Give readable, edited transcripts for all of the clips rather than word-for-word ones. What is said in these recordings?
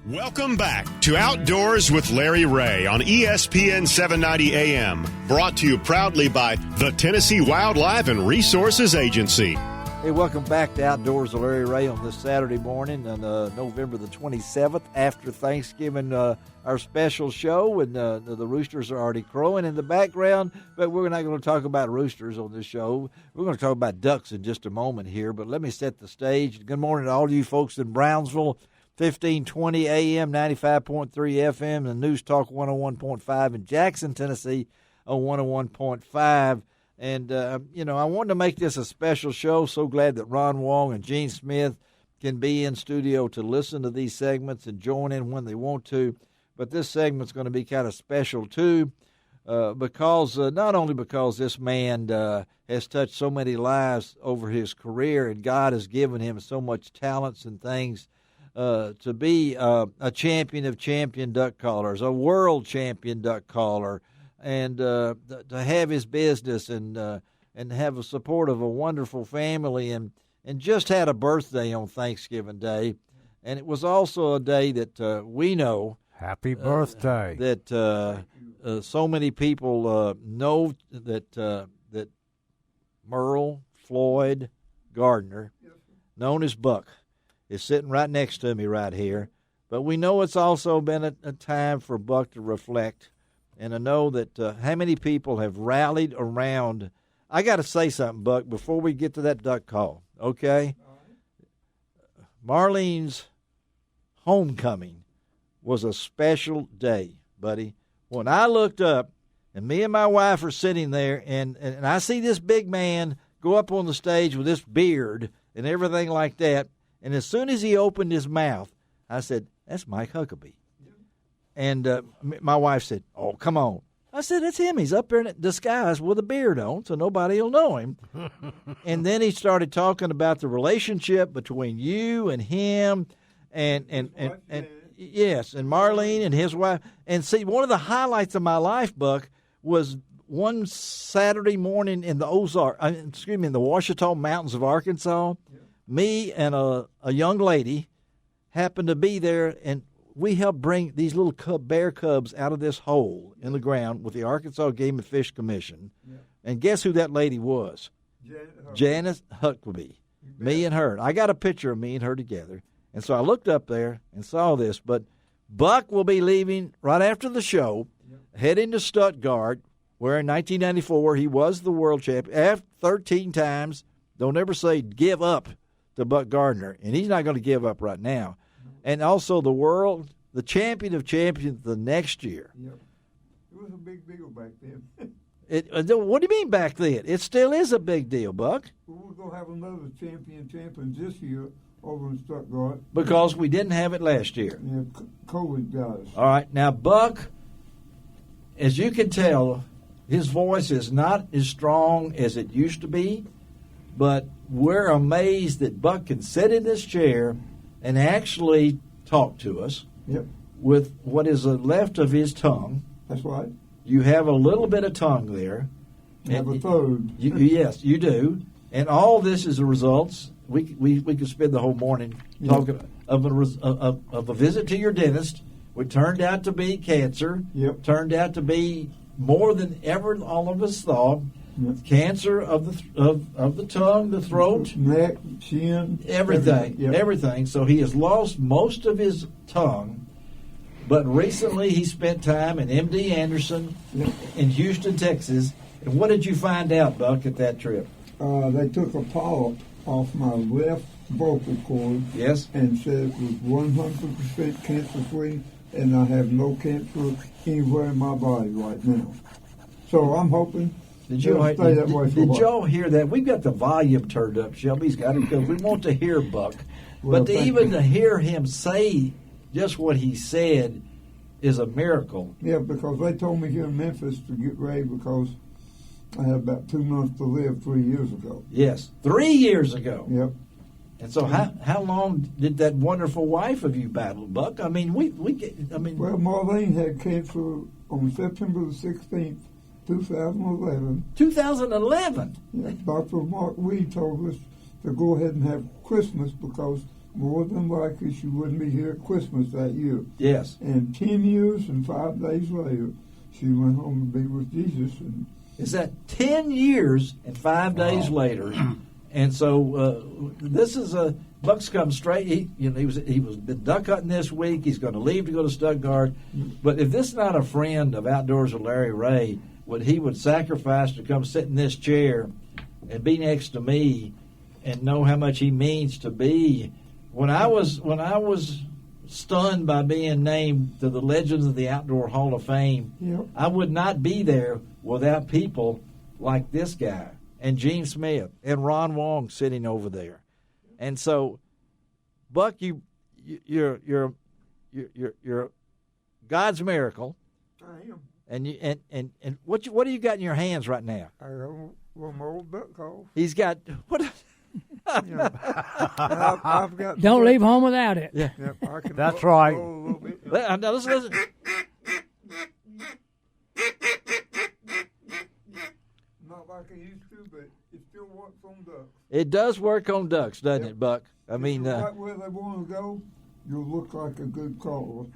Welcome back to Outdoors with Larry Ray on ESPN 790 AM, brought to you proudly by the Tennessee Wildlife and Resources Agency. Hey, welcome back to Outdoors with Larry Ray on this Saturday morning on November the 27th after Thanksgiving, our special show, and the roosters are already crowing in the background, but we're not going to talk about roosters on this show. We're going to talk about ducks in just a moment here, but let me set the stage. Good morning to all of you folks in Brownsville, 1520 AM, 95.3 FM, and News Talk 101.5 in Jackson, Tennessee on 101.5. And, I wanted to make this a special show. So glad that Ron Wong and Gene Smith can be in studio to listen to these segments and join in when they want to. But this segment's going to be kind of special, too, because not only because this man has touched so many lives over his career and God has given him so much talents and things, to be a champion of champion duck callers, a world champion duck caller, and to have his business and have a support of a wonderful family, and just had a birthday on Thanksgiving Day. And it was also a day that we know. Happy birthday. That so many people know that Merle Floyd Gardner, known as Buck, is sitting right next to me right here. But we know it's also been a time for Buck to reflect and to know that how many people have rallied around. I got to say something, Buck, before we get to that duck call, okay? Marlene's homecoming was a special day, buddy. When I looked up, and me and my wife are sitting there, and I see this big man go up on the stage with this beard and everything like that, and as soon as he opened his mouth, I said, "That's Mike Huckabee." And my wife said, "Oh, come on." I said, "It's him. He's up there in disguise with a beard on, so nobody will know him." And then he started talking about the relationship between you and him, and yes, and Marlene and his wife. And see, one of the highlights of my life, Buck, was one Saturday morning in the in the Ouachita Mountains of Arkansas. Yeah. Me and a young lady happened to be there, and we helped bring these little bear cubs out of this hole in the ground with the Arkansas Game and Fish Commission. Yeah. And guess who that lady was? Janice Huckabee. Me and her. I got a picture of me and her together. And so I looked up there and saw this. But Buck will be leaving right after the show, heading to Stuttgart, where in 1994 he was the world champion. 13 times. Don't ever say give up to Buck Gardner. And he's not going to give up right now. And also the champion of champions the next year. Yep. It was a big deal back then. What do you mean back then? It still is a big deal, Buck. Well, we're going to have another champion this year over in Stuttgart. Because we didn't have it last year. Yeah, COVID got us. All right. Now, Buck, as you can tell, his voice is not as strong as it used to be, but we're amazed that Buck can sit in this chair and actually talk to us with what is left of his tongue. That's right. You have a little bit of tongue there. I have a third. Yes, you do. And all this is a result. We could spend the whole morning talking of a visit to your dentist, which turned out to be cancer. Yep. Turned out to be more than ever all of us thought. Yep. Cancer of the tongue, the throat, neck, chin, everything. Everything. So he has lost most of his tongue. But recently he spent time in MD Anderson in Houston, Texas. And what did you find out, Buck, at that trip? They took a polyp off my left vocal cord. Yes. And said it was 100% cancer-free, and I have no cancer anywhere in my body right now. So I'm hoping Did y'all hear that? We've got the volume turned up. Shelby's got it because we want to hear Buck. Well, but to hear him say just what he said is a miracle. Yeah, because they told me here in Memphis to get ready because I had about 2 months to live 3 years ago. Yes, 3 years ago. Yep. And so how long did that wonderful wife of you battle, Buck? I mean, Well, Marlene had cancer on September the 16th, 2011. 2011? Yeah, Dr. Mark Reed told us to go ahead and have Christmas because more than likely she wouldn't be here at Christmas that year. Yes. And 10 years and 5 days later, she went home to be with Jesus. And is that 10 years and 5 days later? And so this is a Buck's come straight. He was been duck hunting this week. He's going to leave to go to Stuttgart. But if this is not a friend of Outdoors with Larry Ray, what he would sacrifice to come sit in this chair and be next to me and know how much he means to be. When I was stunned by being named to the Legends of the Outdoor Hall of Fame, yep. I would not be there without people like this guy and Gene Smith and Ron Wong sitting over there. And so, Buck, you're God's miracle. I am. And what do you got in your hands right now? I got one old duck call. He's got what? I've got. Don't leave home without it. Yeah, Yep, I can That's right. blow a little bit. Now listen. Not like I used to, but it still works on ducks. It does work on ducks, doesn't Yep. it, Buck? I If mean, you're right where they want to go, you'll look like a good caller.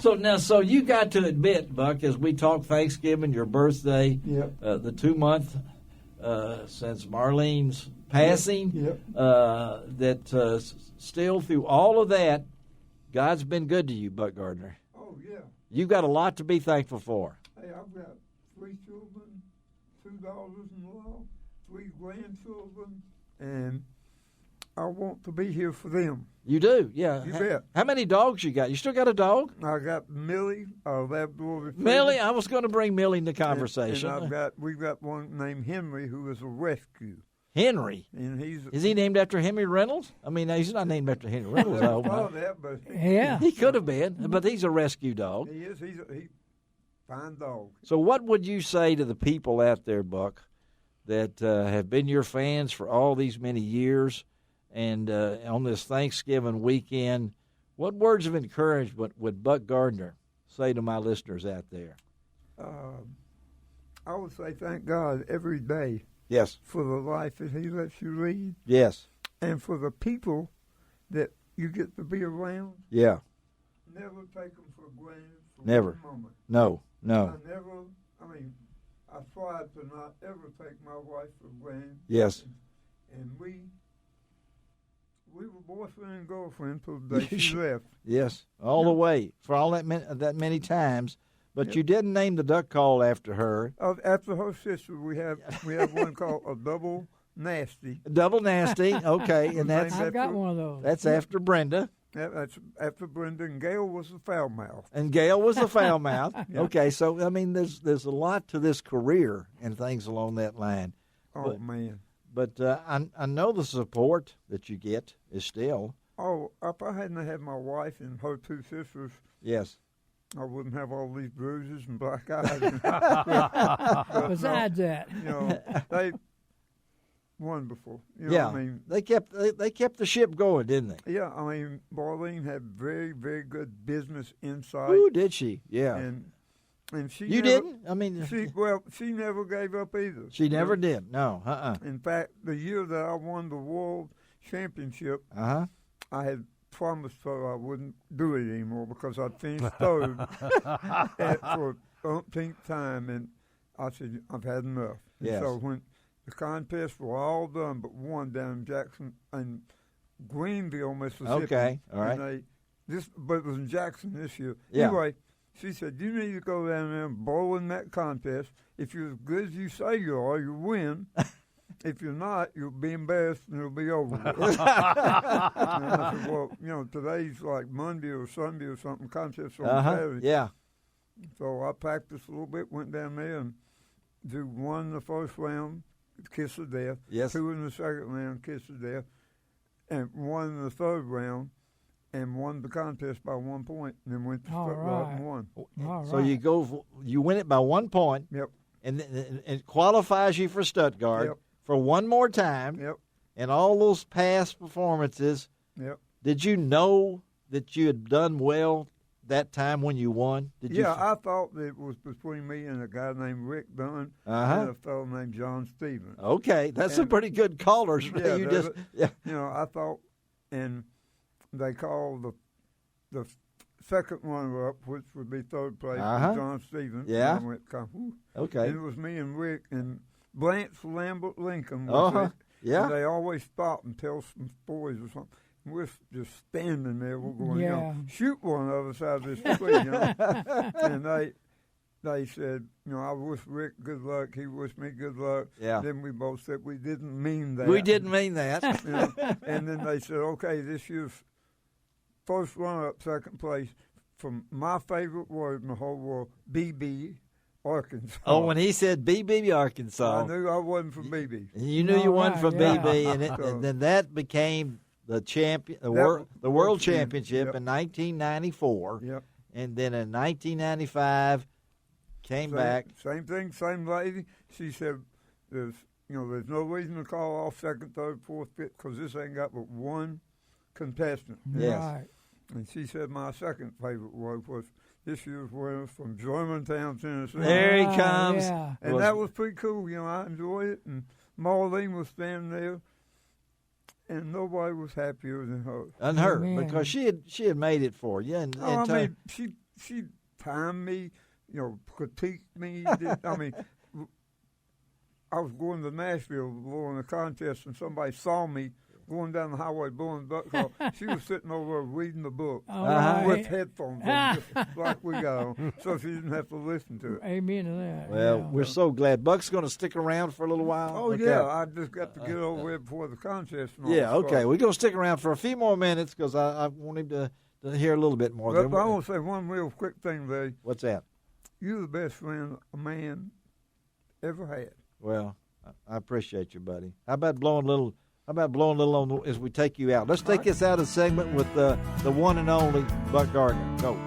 So you got to admit, Buck, as we talk Thanksgiving, your birthday, Yep. The 2 month since Marlene's passing, Yep. that still through all of that, God's been good to you, Buck Gardner. Oh, yeah. You've got a lot to be thankful for. Hey, I've got 3 children, 2 daughters-in-law, 3 grandchildren, and I want to be here for them. You do, yeah. You bet. How many dogs you got? You still got a dog? I got Millie, our Labrador Retriever. Millie, I was going to bring Millie in the conversation. And we've got one named Henry who is a rescue. Henry. And Is he named after Henry Reynolds? I mean, he's not named after Henry Reynolds, I hope not. that, but Yeah. He could have been, but he's a rescue dog. he is. He's a fine dog. So what would you say to the people out there, Buck, that have been your fans for all these many years, and on this Thanksgiving weekend, what words of encouragement would Buck Gardner say to my listeners out there? I would say thank God every day Yes. for the life that He lets you lead, Yes. and for the people that you get to be around. Yeah. Never take them for granted for Never. one moment. No. I tried to not ever take my wife for granted. Yes. And we were boyfriend and girlfriend till the day she left. Yes. All the way for all that many times. But Yep. you didn't name the duck call after her. After her sister, we have one called a double nasty. Double nasty. Okay, and that's I've got one of those. that's after Brenda. That's after Brenda, and Gail was the foul mouth. And Gail was the foul mouth. Yeah. Okay, so I mean, there's a lot to this career and things along that line. Oh, man. But I know the support that you get is still. Oh, if I hadn't had my wife and her 2 sisters, Yes. I wouldn't have all these bruises and black eyes. Besides that, They wonderful. Yeah. I mean, They kept the ship going, didn't they? yeah. I mean, Marlene had very, very good business insight. Ooh, did she? Yeah. And she You never, didn't? I mean, she never gave up either. she never did. No. In fact, the year that I won the world championship, Uh-huh. I had promised her I wouldn't do it anymore because I'd finished third for umpteenth time, and I said, I've had enough. And Yes. so when the contests were all done but one down in Jackson and Greenville, Mississippi. Okay, all right. And but it was in Jackson this year. Yeah. Anyway, she said, you need to go down there and bowl in that contest. If you're as good as you say you are, you win. If you're not, you'll be embarrassed and it'll be over with. And I said, well, today's like Monday or Sunday or something, contests on Saturday. Yeah. So I practiced a little bit, went down there and won the first round, kiss of death. Yes. 2 in the second round, kiss of death. And 1 in the third round, and won the contest by 1 point, and then went to All Stuttgart right. and won. all So right. you win it by 1 point. Yep, And it qualifies you for Stuttgart Yep. for one more time. yep, And all those past performances, yep. did you know that you had done well that time when you won? Did you? I thought it was between me and a guy named Rick Dunn and a fellow named John Stevens. Okay, that's a pretty good callers. Yeah, I thought, and they called the second runner-up, which would be third place, John Stevens. Yeah. And I went, okay. And it was me and Rick and Blanche Lambert Lincoln. Was Yeah. And they always stop and tell some stories or something. We're just standing there. We're going, shoot one on the other side of this tree, And they said, I wish Rick good luck. He wished me good luck. Yeah. Then we both said we didn't mean that. We didn't mean that. And then they said, okay, this year's first runner-up, second place, from my favorite word in the whole world, BB, Arkansas. Oh, when he said BB, Arkansas. I knew I wasn't from BB. You knew you wasn't from BB, and then that became the champion, the world championship in 1994. Yep. And then in 1995, came back. Same thing, same lady. She said, there's no reason to call off second, third, fourth, fifth, because this ain't got but one contestant. Yes. Right. And she said my second favorite word was this year's winner from Germantown, Tennessee. There he comes. Yeah. And that was pretty cool. I enjoyed it. And Marlene was standing there, and nobody was happier than her. And her, Amen. because she had made it for you. And she timed me, critiqued me. I was going to Nashville blowing a contest, and somebody saw me going down the highway blowing the buck call. She was sitting over there reading the book with headphones on, just like we got on, so she didn't have to listen to it. Amen to that. Well, we're so glad. Buck's going to stick around for a little while. Oh, okay. Yeah, I just got to get over here before the contest. Okay. We're going to stick around for a few more minutes because I want him to hear a little bit more. But I want to say one real quick thing, Larry. What's that? You're the best friend a man ever had. Well, I appreciate you, buddy. How about blowing a little on as we take you out? Let's take this out of the segment with the one and only Buck Gardner. Go.